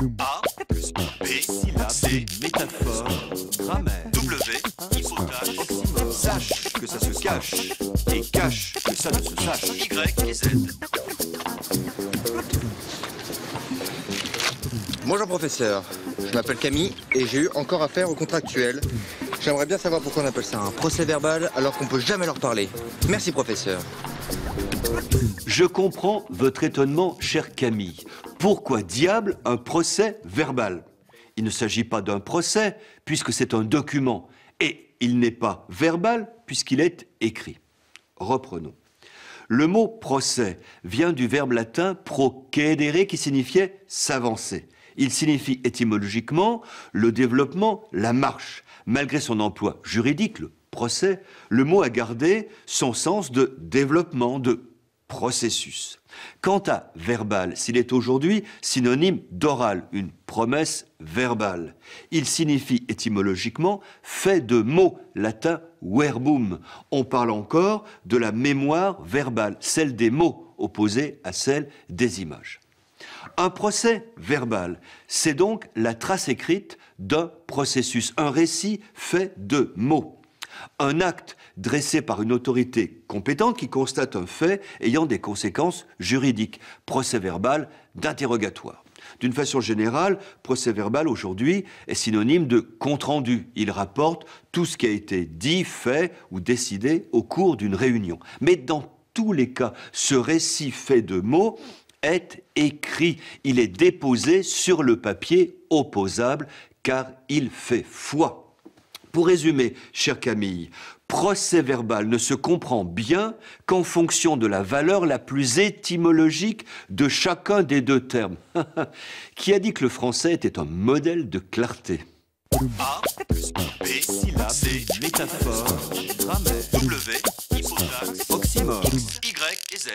A plus B, syllabe, C, métaphore, grammaire, W, hypothèse, oxymore, sache que ça se cache, et cache que ça ne se sache, Y et Z. Bonjour professeur, je m'appelle Camille et j'ai eu encore affaire aux contractuels. J'aimerais bien savoir pourquoi on appelle ça un procès verbal alors qu'on peut jamais leur parler. Merci professeur. Je comprends votre étonnement, chère Camille. Pourquoi diable un procès verbal? Il ne s'agit pas d'un procès, puisque c'est un document. Et il n'est pas verbal, puisqu'il est écrit. Reprenons. Le mot procès vient du verbe latin procedere, qui signifiait s'avancer. Il signifie étymologiquement le développement, la marche. Malgré son emploi juridique, le procès, le mot a gardé son sens de développement, de processus. Quant à verbal, s'il est aujourd'hui synonyme d'oral, une promesse verbale, il signifie étymologiquement fait de mots, latin verbum. On parle encore de la mémoire verbale, celle des mots opposée à celle des images. Un procès verbal, c'est donc la trace écrite d'un processus, un récit fait de mots. Un acte dressé par une autorité compétente qui constate un fait ayant des conséquences juridiques. Procès verbal d'interrogatoire. D'une façon générale, procès verbal aujourd'hui est synonyme de compte-rendu. Il rapporte tout ce qui a été dit, fait ou décidé au cours d'une réunion. Mais dans tous les cas, ce récit fait de mots est écrit. Il est déposé sur le papier opposable car il fait foi. Pour résumer, chère Camille, procès verbal ne se comprend bien qu'en fonction de la valeur la plus étymologique de chacun des deux termes. Qui a dit que le français était un modèle de clarté? A plus B, syllabe, C, métaphore, grammaire, W, hypothèse, oxymore, Y et Z.